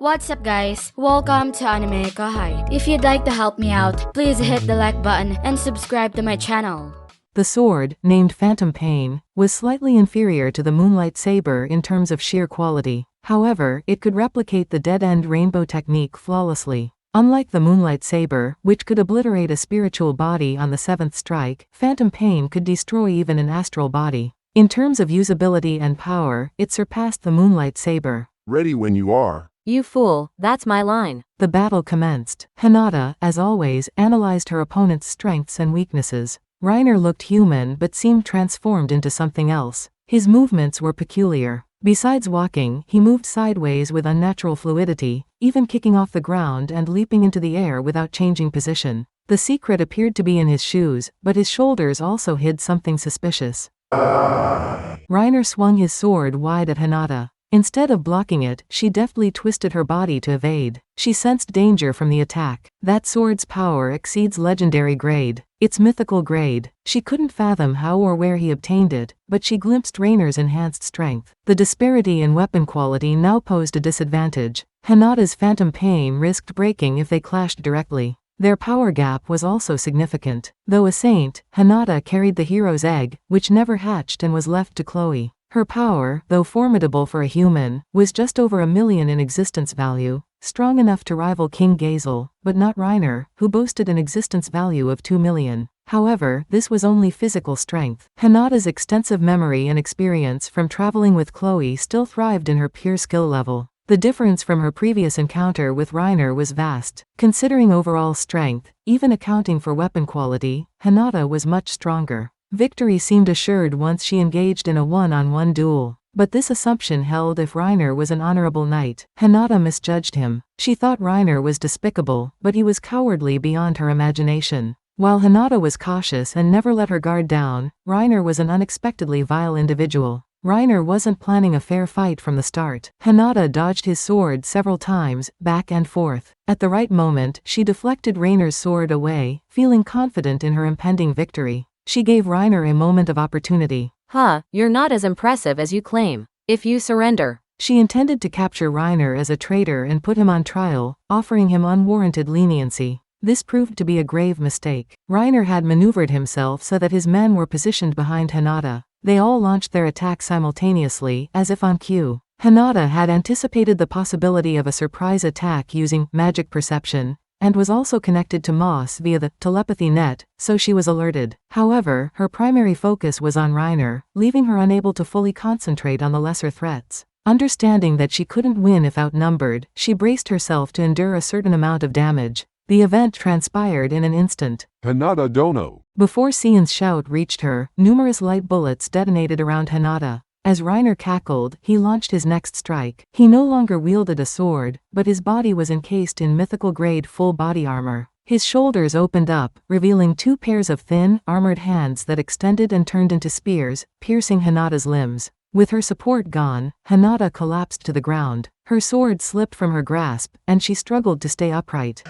What's up guys? Welcome to AnimeKouhai. If you'd like to help me out, please hit the like button and subscribe to my channel. The sword, named Phantom Pain, was slightly inferior to the Moonlight Saber in terms of sheer quality. However, it could replicate the dead-end rainbow technique flawlessly. Unlike the Moonlight Saber, which could obliterate a spiritual body on the 7th strike, Phantom Pain could destroy even an astral body. In terms of usability and power, it surpassed the Moonlight Saber. Ready when you are. You fool, that's my line. The battle commenced. Hinata, as always, analyzed her opponent's strengths and weaknesses. Reiner looked human but seemed transformed into something else. His movements were peculiar. Besides walking, he moved sideways with unnatural fluidity, even kicking off the ground and leaping into the air without changing position. The secret appeared to be in his shoes, but his shoulders also hid something suspicious. Reiner swung his sword wide at Hinata. Instead of blocking it, she deftly twisted her body to evade. She sensed danger from the attack. That sword's power exceeds legendary grade. Its mythical grade. She couldn't fathom how or where he obtained it, but she glimpsed Reiner's enhanced strength. The disparity in weapon quality now posed a disadvantage. Hinata's Phantom Pain risked breaking if they clashed directly. Their power gap was also significant. Though a saint, Hinata carried the hero's egg, which never hatched and was left to Chloe. Her power, though formidable for a human, was just over 1 million in existence value, strong enough to rival King Gazel, but not Reiner, who boasted an existence value of 2 million. However, this was only physical strength. Hinata's extensive memory and experience from traveling with Chloe still thrived in her pure skill level. The difference from her previous encounter with Reiner was vast. Considering overall strength, even accounting for weapon quality, Hinata was much stronger. Victory seemed assured once she engaged in a one-on-one duel. But this assumption held if Reiner was an honorable knight. Hinata misjudged him. She thought Reiner was despicable, but he was cowardly beyond her imagination. While Hinata was cautious and never let her guard down, Reiner was an unexpectedly vile individual. Reiner wasn't planning a fair fight from the start. Hinata dodged his sword several times, back and forth. At the right moment, she deflected Reiner's sword away, feeling confident in her impending victory. She gave Reiner a moment of opportunity. You're not as impressive as you claim. If you surrender. She intended to capture Reiner as a traitor and put him on trial, offering him unwarranted leniency. This proved to be a grave mistake. Reiner had maneuvered himself so that his men were positioned behind Hinata. They all launched their attack simultaneously, as if on cue. Hinata had anticipated the possibility of a surprise attack using magic perception, and was also connected to Moss via the telepathy net, so she was alerted. However, her primary focus was on Reiner, leaving her unable to fully concentrate on the lesser threats. Understanding that she couldn't win if outnumbered, she braced herself to endure a certain amount of damage. The event transpired in an instant. Hinata dono. Before Sion's shout reached her, numerous light bullets detonated around Hinata. As Reiner cackled, he launched his next strike. He no longer wielded a sword, but his body was encased in mythical-grade full-body armor. His shoulders opened up, revealing 2 pairs of thin, armored hands that extended and turned into spears, piercing Hinata's limbs. With her support gone, Hinata collapsed to the ground. Her sword slipped from her grasp, and she struggled to stay upright.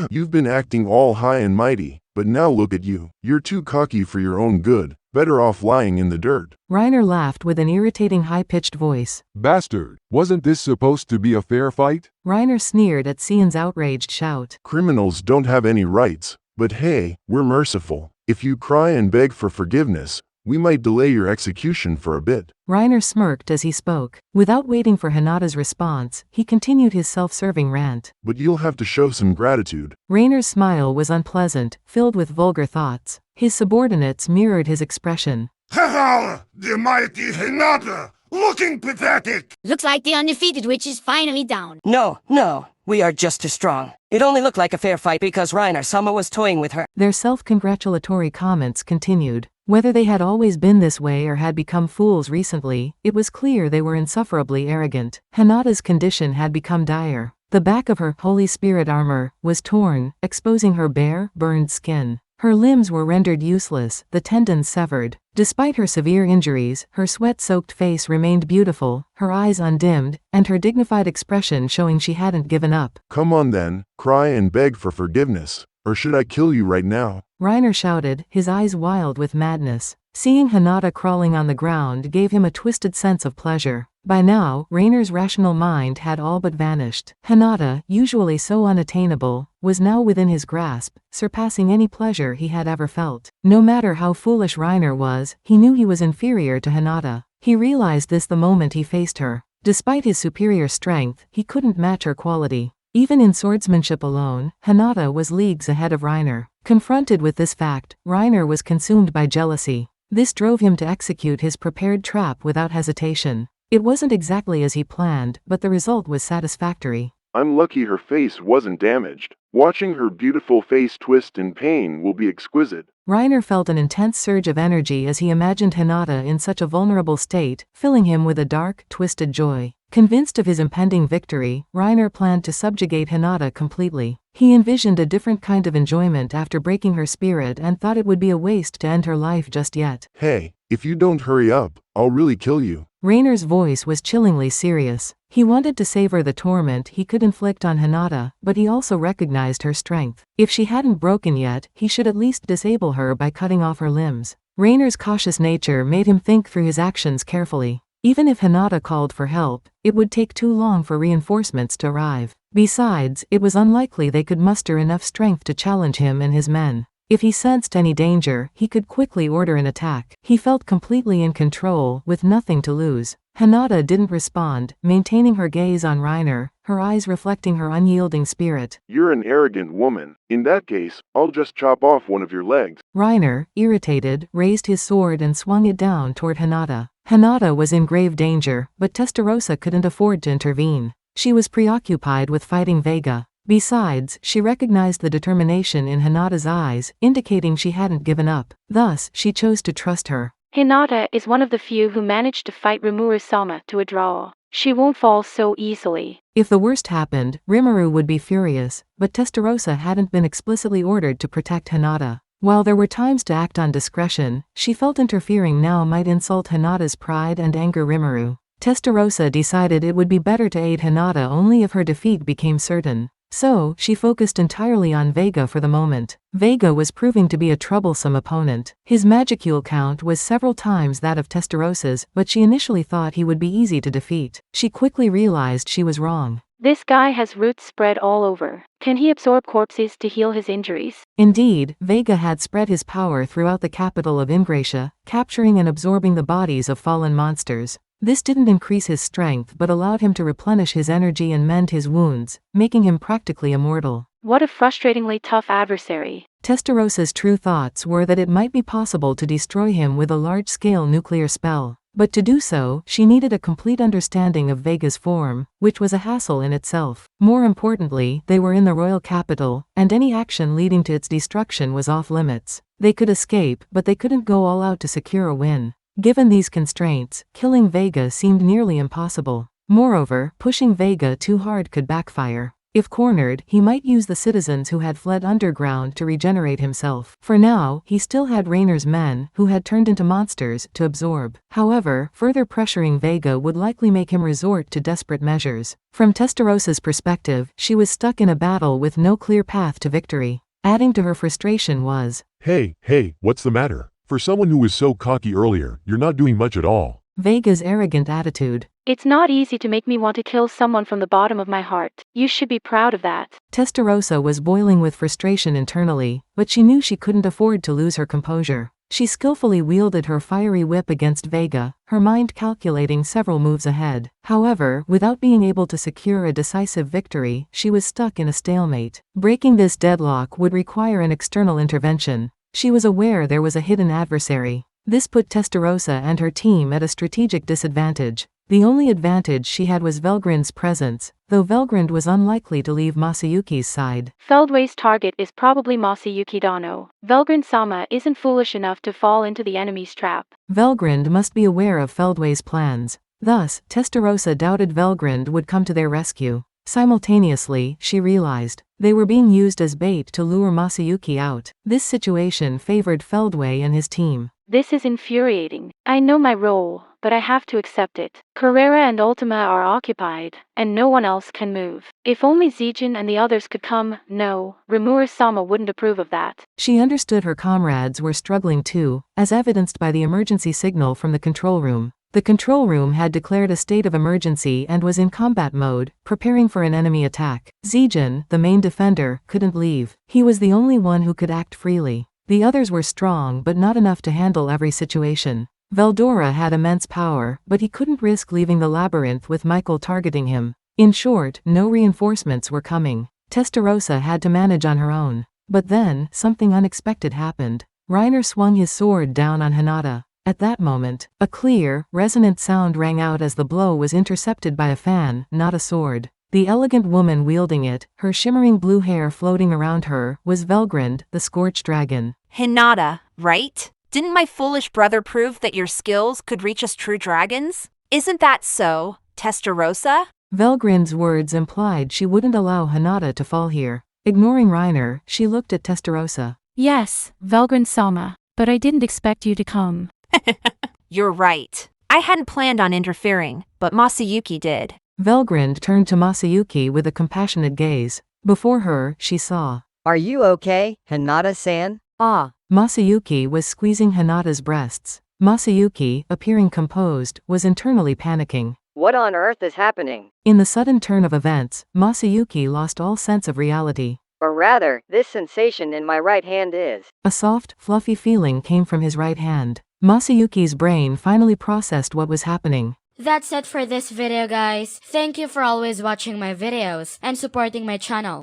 You've been acting all high and mighty, but now look at you. You're too cocky for your own good. Better off lying in the dirt. Reiner laughed with an irritating high-pitched voice. Bastard, wasn't this supposed to be a fair fight? Reiner sneered at Sion's outraged shout. Criminals don't have any rights, but hey, we're merciful. If you cry and beg for forgiveness, we might delay your execution for a bit. Reiner smirked as he spoke. Without waiting for Hinata's response, he continued his self-serving rant. But you'll have to show some gratitude. Reiner's smile was unpleasant, filled with vulgar thoughts. His subordinates mirrored his expression. Haha! The mighty Hinata! Looking pathetic! Looks like the undefeated witch is finally down. No, we are just too strong. It only looked like a fair fight because Reiner-sama was toying with her. Their self-congratulatory comments continued. Whether they had always been this way or had become fools recently, it was clear they were insufferably arrogant. Hinata's condition had become dire. The back of her Holy Spirit armor was torn, exposing her bare, burned skin. Her limbs were rendered useless, the tendons severed. Despite her severe injuries, her sweat-soaked face remained beautiful, her eyes undimmed, and her dignified expression showing she hadn't given up. Come on then, cry and beg for forgiveness. Or should I kill you right now? Reiner shouted, his eyes wild with madness. Seeing Hinata crawling on the ground gave him a twisted sense of pleasure. By now, Reiner's rational mind had all but vanished. Hinata, usually so unattainable, was now within his grasp, surpassing any pleasure he had ever felt. No matter how foolish Reiner was, he knew he was inferior to Hinata. He realized this the moment he faced her. Despite his superior strength, he couldn't match her quality. Even in swordsmanship alone, Hinata was leagues ahead of Reiner. Confronted with this fact, Reiner was consumed by jealousy. This drove him to execute his prepared trap without hesitation. It wasn't exactly as he planned, but the result was satisfactory. I'm lucky her face wasn't damaged. Watching her beautiful face twist in pain will be exquisite. Reiner felt an intense surge of energy as he imagined Hinata in such a vulnerable state, filling him with a dark, twisted joy. Convinced of his impending victory, Reiner planned to subjugate Hinata completely. He envisioned a different kind of enjoyment after breaking her spirit and thought it would be a waste to end her life just yet. Hey, if you don't hurry up, I'll really kill you. Reiner's voice was chillingly serious. He wanted to savor the torment he could inflict on Hinata, but he also recognized her strength. If she hadn't broken yet, he should at least disable her by cutting off her limbs. Reiner's cautious nature made him think through his actions carefully. Even if Hinata called for help, it would take too long for reinforcements to arrive. Besides, it was unlikely they could muster enough strength to challenge him and his men. If he sensed any danger, he could quickly order an attack. He felt completely in control, with nothing to lose. Hinata didn't respond, maintaining her gaze on Reiner, her eyes reflecting her unyielding spirit. You're an arrogant woman. In that case, I'll just chop off one of your legs. Reiner, irritated, raised his sword and swung it down toward Hinata. Hinata was in grave danger, but Testarossa couldn't afford to intervene. She was preoccupied with fighting Vega. Besides, she recognized the determination in Hinata's eyes, indicating she hadn't given up. Thus, she chose to trust her. Hinata is one of the few who managed to fight Rimuru-sama to a draw. She won't fall so easily. If the worst happened, Rimuru would be furious, but Testarossa hadn't been explicitly ordered to protect Hinata. While there were times to act on discretion, she felt interfering now might insult Hinata's pride and anger Rimuru. Testarossa decided it would be better to aid Hinata only if her defeat became certain. So, she focused entirely on Vega for the moment. Vega was proving to be a troublesome opponent. His magicule count was several times that of Testarossa's, but she initially thought he would be easy to defeat. She quickly realized she was wrong. This guy has roots spread all over. Can he absorb corpses to heal his injuries? Indeed, Vega had spread his power throughout the capital of Ingratia, capturing and absorbing the bodies of fallen monsters. This didn't increase his strength but allowed him to replenish his energy and mend his wounds, making him practically immortal. What a frustratingly tough adversary. Testarossa's true thoughts were that it might be possible to destroy him with a large-scale nuclear spell. But to do so, she needed a complete understanding of Vega's form, which was a hassle in itself. More importantly, they were in the royal capital, and any action leading to its destruction was off-limits. They could escape, but they couldn't go all out to secure a win. Given these constraints, killing Vega seemed nearly impossible. Moreover, pushing Vega too hard could backfire. If cornered, he might use the citizens who had fled underground to regenerate himself. For now, he still had Reiner's men, who had turned into monsters, to absorb. However, further pressuring Vega would likely make him resort to desperate measures. From Testarossa's perspective, she was stuck in a battle with no clear path to victory. Adding to her frustration was, Hey, what's the matter? For someone who was so cocky earlier, you're not doing much at all. Vega's arrogant attitude. It's not easy to make me want to kill someone from the bottom of my heart. You should be proud of that. Testarossa was boiling with frustration internally, but she knew she couldn't afford to lose her composure. She skillfully wielded her fiery whip against Vega, her mind calculating several moves ahead. However, without being able to secure a decisive victory, she was stuck in a stalemate. Breaking this deadlock would require an external intervention. She was aware there was a hidden adversary. This put Testarossa and her team at a strategic disadvantage. The only advantage she had was Velgrynd's presence, though Velgrynd was unlikely to leave Masayuki's side. Feldway's target is probably Masayuki Dano. Velgrynd-sama isn't foolish enough to fall into the enemy's trap. Velgrynd must be aware of Feldway's plans. Thus, Testarossa doubted Velgrynd would come to their rescue. Simultaneously, she realized they were being used as bait to lure Masayuki out. This situation favored Feldway and his team. This is infuriating. I know my role, but I have to accept it. Carrera and Ultima are occupied, and no one else can move. If only Zijin and the others could come. No, Rimuru-sama wouldn't approve of that. She understood her comrades were struggling too, as evidenced by the emergency signal from the control room. The control room had declared a state of emergency and was in combat mode, preparing for an enemy attack. Zijin, the main defender, couldn't leave. He was the only one who could act freely. The others were strong but not enough to handle every situation. Veldora had immense power, but he couldn't risk leaving the labyrinth with Michael targeting him. In short, no reinforcements were coming. Testarossa had to manage on her own. But then, something unexpected happened. Reiner swung his sword down on Hinata. At that moment, a clear, resonant sound rang out as the blow was intercepted by a fan, not a sword. The elegant woman wielding it, her shimmering blue hair floating around her, was Velgrynd, the Scorched Dragon. Hinata, right? Didn't my foolish brother prove that your skills could reach us true dragons? Isn't that so, Testarossa? Velgrynd's words implied she wouldn't allow Hinata to fall here. Ignoring Reiner, she looked at Testarossa. Yes, Velgrynd-sama, but I didn't expect you to come. You're right. I hadn't planned on interfering, but Masayuki did. Velgrynd turned to Masayuki with a compassionate gaze. Before her, she saw. Are you okay, Hinata-san? Ah. Masayuki was squeezing Hinata's breasts. Masayuki, appearing composed, was internally panicking. What on earth is happening? In the sudden turn of events, Masayuki lost all sense of reality. Or rather, this sensation in my right hand is. A soft, fluffy feeling came from his right hand. Masayuki's brain finally processed what was happening. That's it for this video, guys. Thank you for always watching my videos and supporting my channel.